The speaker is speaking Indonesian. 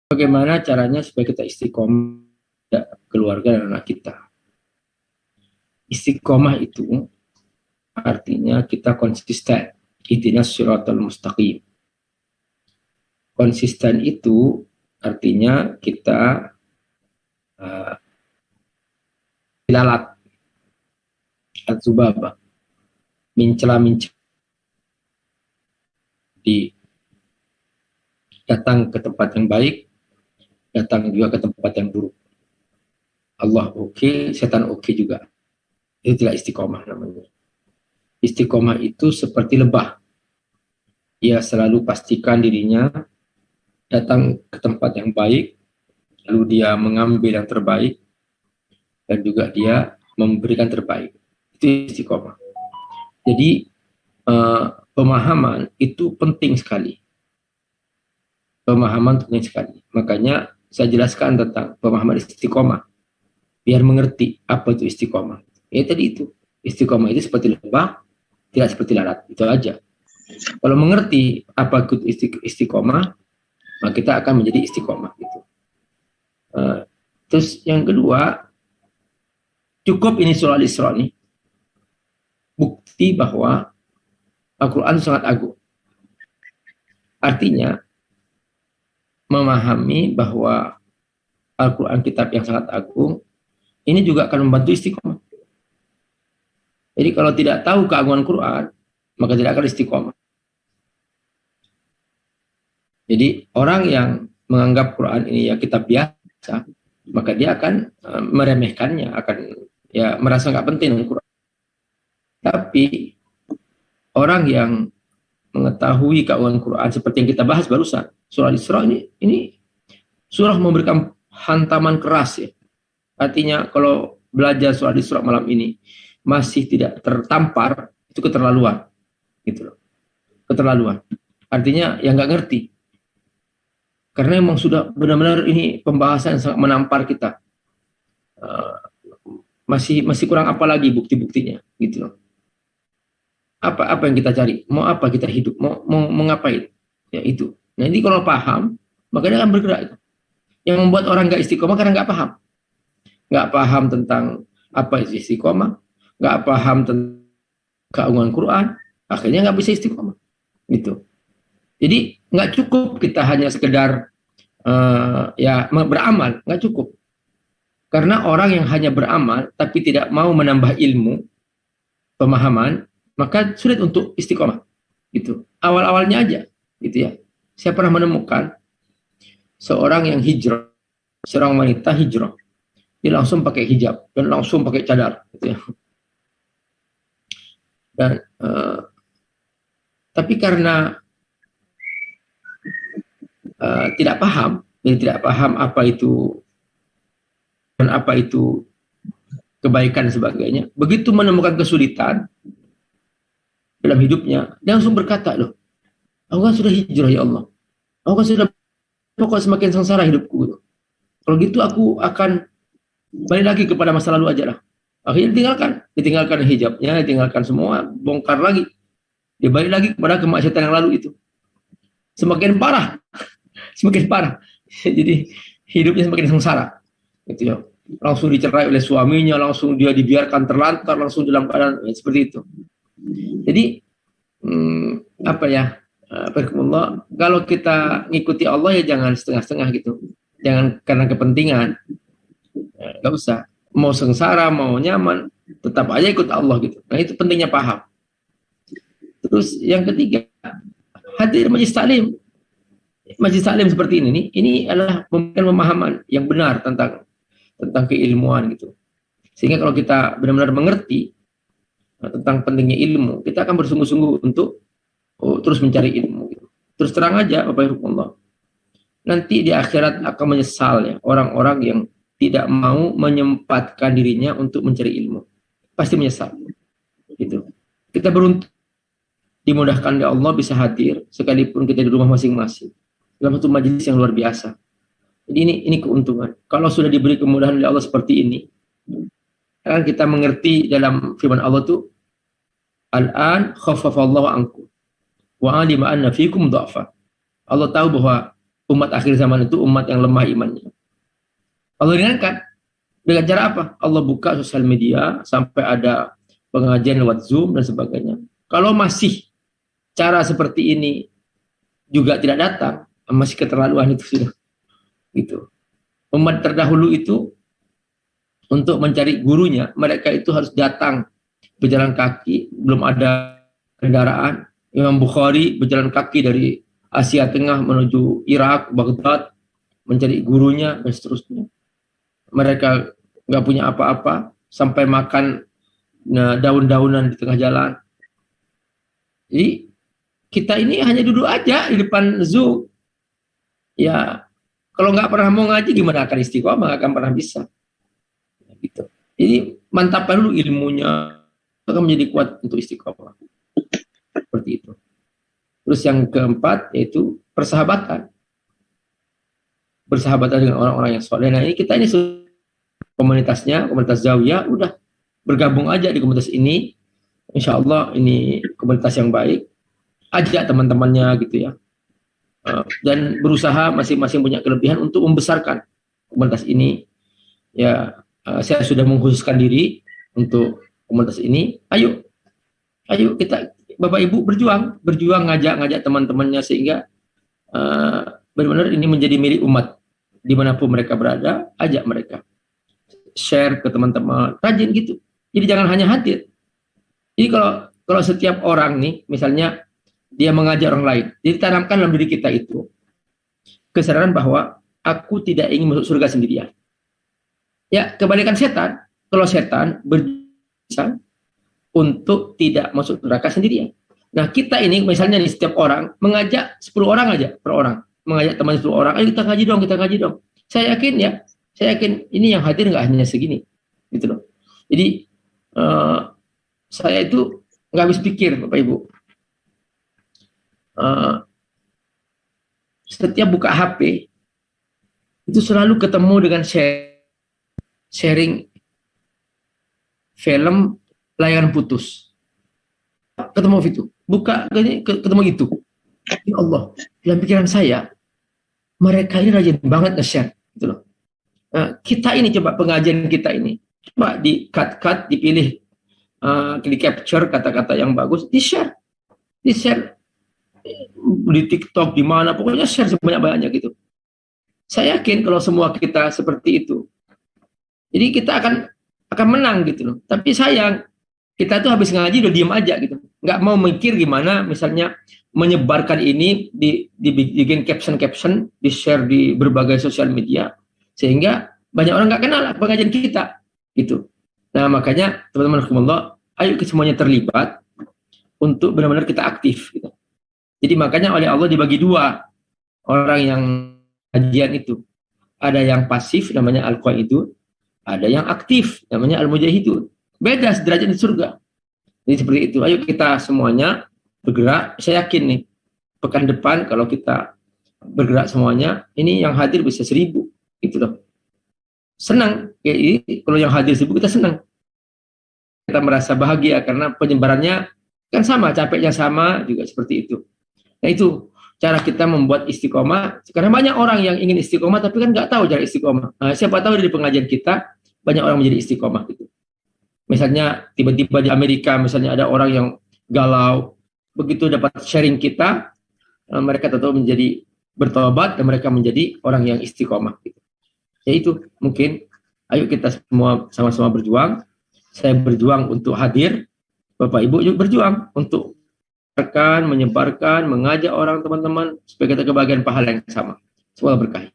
Bagaimana caranya supaya kita istiqomah keluarga dan anak kita? Istiqomah itu artinya kita konsisten. Ihdinas siratal mustaqim. Konsisten itu artinya kita lalat al-zubaba, mencela di datang ke tempat yang baik, datang juga ke tempat yang buruk. Allah oke, setan oke juga. Itu tidak istiqomah namanya. Istiqomah itu seperti lebah. Ia selalu pastikan dirinya datang ke tempat yang baik, lalu dia mengambil yang terbaik, dan juga dia memberikan terbaik. Itu istiqomah. Jadi pemahaman itu penting sekali. Pemahaman penting sekali. Makanya saya jelaskan tentang pemahaman istiqomah, biar mengerti apa itu istiqomah. Ya tadi itu, istiqomah itu seperti lebah, tidak seperti lalat. Itu aja. Kalau mengerti apa itu istiqomah, maka kita akan menjadi istiqomah. Gitu. Terus yang kedua, cukup ini surah Al-Isra nih, bukti bahwa Al-Quran sangat agung. Artinya, memahami bahwa Al-Quran kitab yang sangat agung, ini juga akan membantu istiqomah. Jadi kalau tidak tahu keagungan Quran, maka tidak akan istiqomah. Jadi orang yang menganggap Quran ini ya kitab biasa, maka dia akan meremehkannya, akan ya merasa nggak penting dengan Quran. Tapi orang yang mengetahui keagungan Quran seperti yang kita bahas barusan, surah Al-Isra ini surah memberikan hantaman keras ya. Artinya kalau belajar surah Al-Isra malam ini masih tidak tertampar, itu keterlaluan. Gitu loh. Keterlaluan. Artinya yang nggak ngerti. Karena memang sudah benar-benar ini pembahasan yang sangat menampar kita. Masih kurang apa lagi bukti-buktinya, gitu loh. Apa yang kita cari? Mau apa kita hidup? Mau ngapain? Ya itu. Nah ini kalau paham, maka dia akan bergerak. Yang membuat orang nggak istiqomah karena nggak paham. Nggak paham tentang apa itu istiqomah, nggak paham tentang keagungan Quran, akhirnya nggak bisa istiqomah. Gitu. Jadi nggak cukup kita hanya sekedar ya beramal, nggak cukup. Karena orang yang hanya beramal tapi tidak mau menambah ilmu, pemahaman, maka sulit untuk istiqomah. Gitu. Awal-awalnya aja, gitu ya. Saya pernah menemukan seorang yang hijrah, seorang wanita hijrah, dia langsung pakai hijab dan langsung pakai cadar, gitu ya. Dan tapi karena tidak paham, jadi tidak paham apa itu dan apa itu kebaikan dan sebagainya. Begitu menemukan kesulitan dalam hidupnya, dia langsung berkata, loh, aku kan sudah hijrah ya Allah, aku kan sudah pokok semakin sengsara hidupku. Kalau gitu aku akan balik lagi kepada masa lalu aja lah. Akhirnya ditinggalkan hijabnya, ditinggalkan semua, bongkar lagi. Dia balik lagi kepada kemaksiatan yang lalu itu. Semakin parah. Jadi hidupnya semakin sengsara. Gitu ya. Langsung dicerai oleh suaminya, langsung dia dibiarkan terlantar, langsung dalam keadaan seperti itu. Jadi kalau kita ngikuti Allah ya jangan setengah-setengah gitu. Jangan karena kepentingan. Nggak usah. Mau sengsara, mau nyaman, tetap aja ikut Allah gitu. Nah itu pentingnya paham. Terus yang ketiga, hadir majlis taklim. Majlis taklim seperti ini adalah memberikan pemahaman yang benar tentang keilmuan gitu. Sehingga kalau kita benar-benar mengerti tentang pentingnya ilmu, kita akan bersungguh-sungguh untuk terus mencari ilmu. Gitu. Terus terang aja, Bapak Ibu Allah, nanti di akhirat akan menyesal ya orang-orang yang tidak mau menyempatkan dirinya untuk mencari ilmu. Pasti menyesal. Gitu. Kita beruntung dimudahkan oleh Allah bisa hadir sekalipun kita di rumah masing-masing dalam satu majelis yang luar biasa. Jadi ini keuntungan. Kalau sudah diberi kemudahan oleh Allah seperti ini, kan kita mengerti dalam firman Allah itu Al-an khaffafallahu ankum wa alima anna fikum dha'fa. Allah tahu bahwa umat akhir zaman itu umat yang lemah imannya. Allah ringankan dengan cara apa? Allah buka sosial media sampai ada pengajian lewat Zoom dan sebagainya. Kalau masih cara seperti ini juga tidak datang, masih keterlaluan itu sudah. Gitu. Umat terdahulu itu untuk mencari gurunya, mereka itu harus datang berjalan kaki, belum ada kendaraan. Imam Bukhari berjalan kaki dari Asia Tengah menuju Irak, Baghdad, mencari gurunya dan seterusnya. Mereka nggak punya apa-apa, sampai makan daun-daunan di tengah jalan. Jadi kita ini hanya duduk aja di depan Zoom. Ya, kalau nggak pernah mau ngaji gimana akan istiqomah, nggak akan pernah bisa. Gitu. Jadi mantapkan dulu ilmunya, akan menjadi kuat untuk istiqomah. Seperti itu. Terus yang keempat yaitu persahabatan. Bersahabatan dengan orang-orang yang soleh. Nah ini kita ini komunitasnya, komunitas Zawiyah, udah bergabung aja di komunitas ini. Insya Allah ini komunitas yang baik. Ajak teman-temannya gitu ya. Dan berusaha masing-masing punya kelebihan untuk membesarkan komunitas ini. Ya, saya sudah mengkhususkan diri untuk komunitas ini. Ayo kita Bapak Ibu berjuang ngajak teman-temannya sehingga benar-benar ini menjadi milik umat dimanapun mereka berada. Ajak mereka share ke teman-teman, rajin gitu. Jadi jangan hanya hadir. Jadi kalau setiap orang nih, misalnya dia mengajak orang lain, jadi tanamkan dalam diri kita itu kesadaran bahwa aku tidak ingin masuk surga sendirian. Ya, kebalikan setan. Kalau setan berusaha untuk tidak masuk neraka sendirian. Nah, kita ini misalnya nih, setiap orang mengajak 10 orang aja per orang, mengajak teman 10 orang, ayo kita ngaji dong. Saya yakin ini yang hadir nggak hanya segini, gitu loh. Jadi saya itu nggak habis pikir, Bapak Ibu. Setiap buka HP itu selalu ketemu dengan sharing film layangan putus. Ketemu itu, buka ketemu itu. Ya Allah, dalam pikiran saya mereka ini rajin banget nge-share, gitu loh. Nah, kita ini coba pengajian kita ini coba di cut dipilih, di capture kata-kata yang bagus, di share di TikTok, di mana pokoknya share sebanyak-banyaknya gitu. Saya yakin kalau semua kita seperti itu, jadi kita akan menang gitu loh. Tapi sayang kita tuh habis ngaji udah diem aja gitu, nggak mau mikir gimana misalnya menyebarkan ini, dibikin caption, di share di berbagai sosial media sehingga banyak orang nggak kenal pengajian kita gitu. Nah makanya teman-teman rahimakumullah, ayo semuanya terlibat untuk benar-benar kita aktif gitu. Jadi makanya oleh Allah dibagi dua orang yang kajian itu, ada yang pasif namanya al-qaidun, ada yang aktif namanya al-mujahidun. Beda derajat di surga. Jadi seperti itu. Ayo kita semuanya bergerak. Saya yakin nih pekan depan kalau kita bergerak semuanya, ini yang hadir bisa 1000 gitu loh. Senang. Kalau yang hadir 1000 kita senang. Kita merasa bahagia karena penyebarannya kan sama, capeknya sama juga seperti itu. Nah itu cara kita membuat istiqomah. Karena banyak orang yang ingin istiqomah tapi kan nggak tahu cara istiqomah. Nah, siapa tahu dari pengajian kita banyak orang menjadi istiqomah gitu. Misalnya tiba-tiba di Amerika misalnya ada orang yang galau, begitu dapat sharing kita, mereka tentu menjadi bertobat dan mereka menjadi orang yang istiqomah gitu. Ya itu mungkin, ayo kita semua sama-sama berjuang. Saya berjuang untuk hadir, Bapak Ibu juga berjuang untuk menyebarkan, mengajak orang teman-teman supaya kita kebagian pahala yang sama. Semoga berkah.